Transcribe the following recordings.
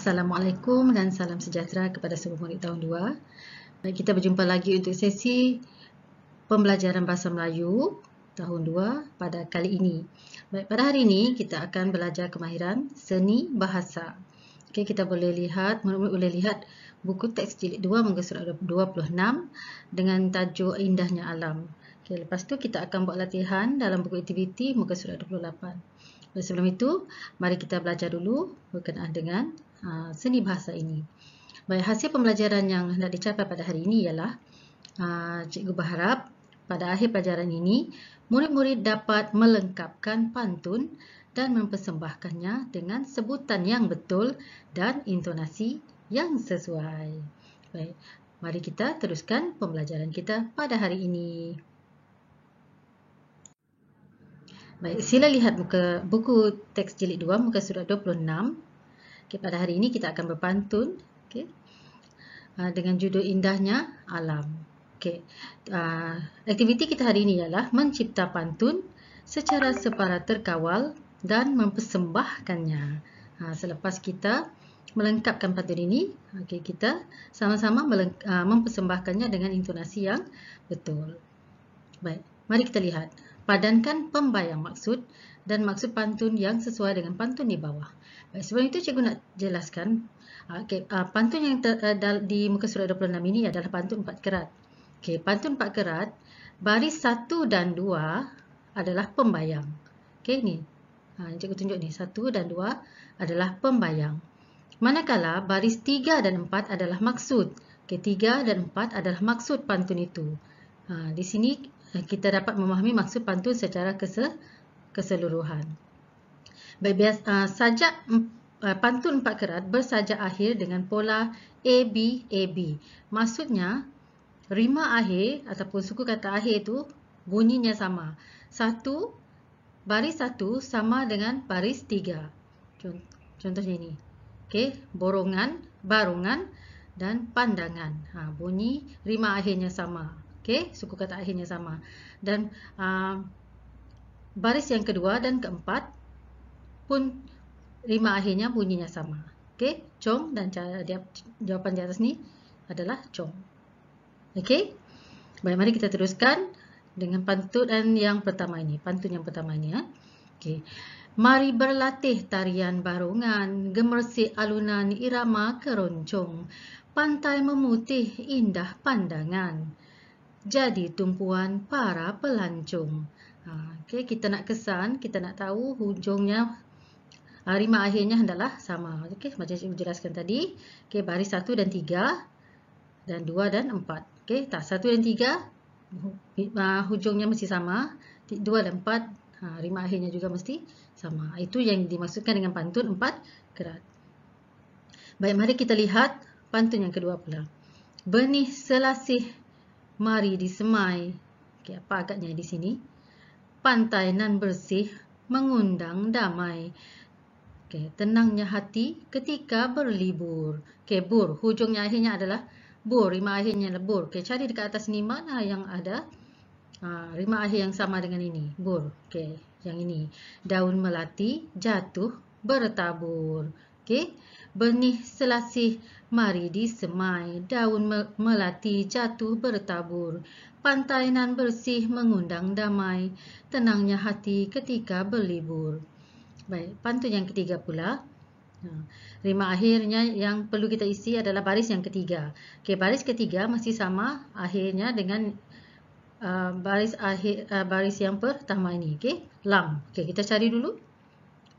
Assalamualaikum dan salam sejahtera kepada semua murid tahun 2. Baik, kita berjumpa lagi untuk sesi pembelajaran Bahasa Melayu tahun 2 pada kali ini. Baik, pada hari ini kita akan belajar kemahiran seni bahasa. Okey, kita boleh lihat, murid-murid boleh lihat buku teks jilid 2 muka surat 26 dengan tajuk Indahnya Alam. Okey, lepas tu kita akan buat latihan dalam buku aktiviti muka surat 28. Sebelum itu, mari kita belajar dulu berkenaan dengan seni bahasa ini. Baik, hasil pembelajaran yang hendak dicapai pada hari ini ialah cikgu berharap pada akhir pelajaran ini, murid-murid dapat melengkapkan pantun dan mempersembahkannya dengan sebutan yang betul dan intonasi yang sesuai. Baik, mari kita teruskan pembelajaran kita pada hari ini. Baik, sila lihat buku teks jilid 2 muka surat 26. Okay, pada hari ini kita akan berpantun dengan judul Indahnya Alam. Okay. Aktiviti kita hari ini ialah mencipta pantun secara separa terkawal dan mempersembahkannya. Selepas kita melengkapkan pantun ini, kita sama-sama mempersembahkannya dengan intonasi yang betul. Baik, mari kita lihat. Padankan pembayang maksud dan maksud pantun yang sesuai dengan pantun di bawah. Baik, sebelum itu cikgu nak jelaskan. Pantun yang di muka surat 26 ini adalah pantun 4 kerat. Pantun 4 kerat, baris 1 dan 2 adalah pembayang. Ni. Cikgu tunjuk ni, 1 dan 2 adalah pembayang. Manakala baris 3 dan 4 adalah maksud. 3 dan 4 adalah maksud pantun itu. Di sini kita dapat memahami maksud pantun secara keseluruhan. Baik, sajak pantun 4 kerat bersajak akhir dengan pola AB. Maksudnya, rima akhir ataupun suku kata akhir itu bunyinya sama. Baris 1 sama dengan baris 3. Contohnya ini. Borongan, barongan dan pandangan. Bunyi rima akhirnya sama. Suku kata akhirnya sama. Dan baris yang kedua dan keempat pun rima akhirnya bunyinya sama. Cong, dan jawapan di atas ni adalah cong. Baik, mari kita teruskan dengan pantun yang pertama ini. Pantun yang pertama ini. Mari berlatih tarian barongan, gemersik alunan irama keroncong, pantai memutih indah pandangan, jadi tumpuan para pelancong. Kita nak kesan, kita nak tahu hujungnya, rima akhirnya hendaklah sama. Macam saya jelaskan tadi. Baris 1 dan 3 dan 2 dan 4. 1 dan 3 hujungnya mesti sama. 2 dan 4 rima akhirnya juga mesti sama. Itu yang dimaksudkan dengan pantun 4 kerat. Baik, mari kita lihat pantun yang kedua pula. Benih selasih mari disemai. Apa agaknya di sini? Pantai nan bersih mengundang damai. Tenangnya hati ketika berlibur. Bur, hujungnya akhirnya adalah bur, rima akhirnya adalah bur. Cari dekat atas ni mana yang ada rima akhir yang sama dengan ini. Bur. Yang ini. Daun melati jatuh bertabur. Benih selasih mari disemai, daun melati jatuh bertabur, pantai nan bersih mengundang damai, tenangnya hati ketika berlibur. Baik, pantun yang ketiga pula. Rima akhirnya yang perlu kita isi adalah baris yang ketiga. Baris ketiga masih sama akhirnya dengan baris yang pertama ini. Lam. Kita cari dulu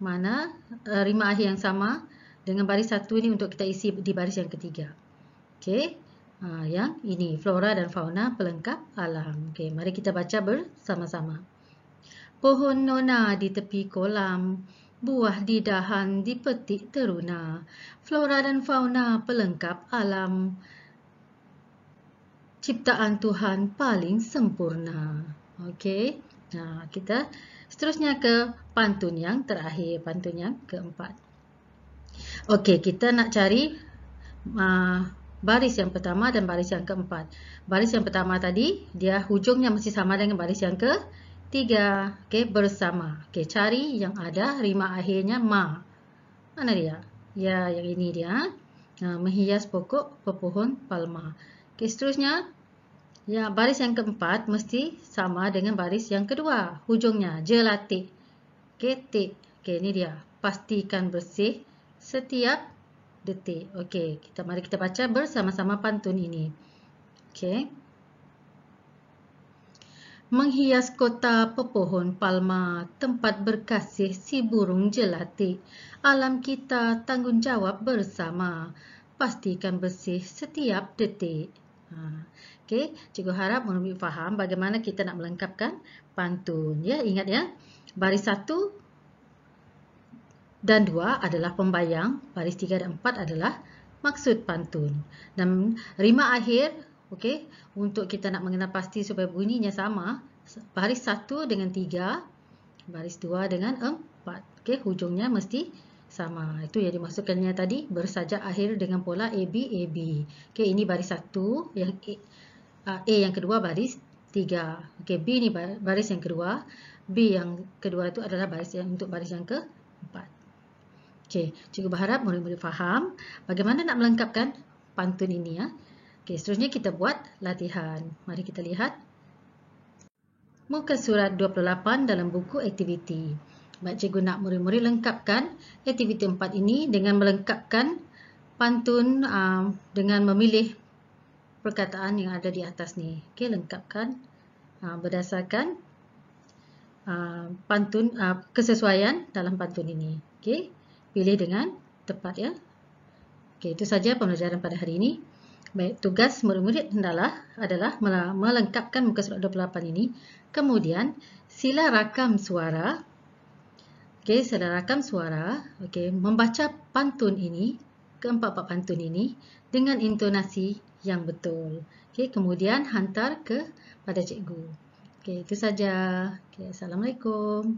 mana rima akhir yang sama dengan baris 1 ini untuk kita isi di baris yang ketiga. Yang ini, flora dan fauna pelengkap alam. Mari kita baca bersama-sama. Pohon nona di tepi kolam, buah di dahan dipetik teruna, flora dan fauna pelengkap alam, ciptaan Tuhan paling sempurna. Kita seterusnya ke pantun yang terakhir, pantun yang keempat. Kita nak cari baris yang pertama dan baris yang keempat. Baris yang pertama tadi, dia hujungnya masih sama dengan baris yang ketiga. Bersama. Cari yang ada rima akhirnya ma. Mana dia? Ya, yang ini dia. Menghias pokok pepohon palma. Okey, seterusnya, ya, baris yang keempat mesti sama dengan baris yang kedua. Hujungnya jelatik. Okey, tik. Okey, ini dia. Pastikan bersih setiap detik. Okey, mari kita baca bersama-sama pantun ini. Okey. Menghias kota pepohon palma, tempat berkasih si burung jelatik. Alam kita tanggungjawab bersama, pastikan bersih setiap detik. Okey, cikgu harap murid-murid faham bagaimana kita nak melengkapkan pantun. Ya, ingat ya, baris 1 dan 2 adalah pembayang, baris 3 dan 4 adalah maksud pantun. Dan rima akhir, okey, untuk kita nak mengenal pasti supaya bunyinya sama, baris 1 dengan 3, baris 2 dengan 4. Okey, hujungnya mesti sama. Itu yang dimaksudkannya tadi, bersajak akhir dengan pola AB, AB. Okey, ini baris 1, yang A yang kedua baris 3. Okey, B ni baris yang kedua, B yang kedua itu adalah baris untuk baris yang keempat. Okey, cikgu berharap murid-murid faham bagaimana nak melengkapkan pantun ini ya. Okey, seterusnya kita buat latihan. Mari kita lihat muka surat 28 dalam buku aktiviti. Baik, cikgu nak murid-murid lengkapkan aktiviti 4 ini dengan melengkapkan pantun dengan memilih perkataan yang ada di atas ni. Okey, lengkapkan berdasarkan pantun kesesuaian dalam pantun ini. Okey, pilih dengan tepat ya. Okey, itu saja pembelajaran pada hari ini. Baik, tugas murid-murid adalah melengkapkan muka surat 28 ini. Kemudian sila rakam suara. Okey, sila rakam suara. Okey, membaca pantun ini, keempat-empat pantun ini dengan intonasi yang betul. Okey, kemudian hantar kepada cikgu. Okey, itu saja. Okey, assalamualaikum.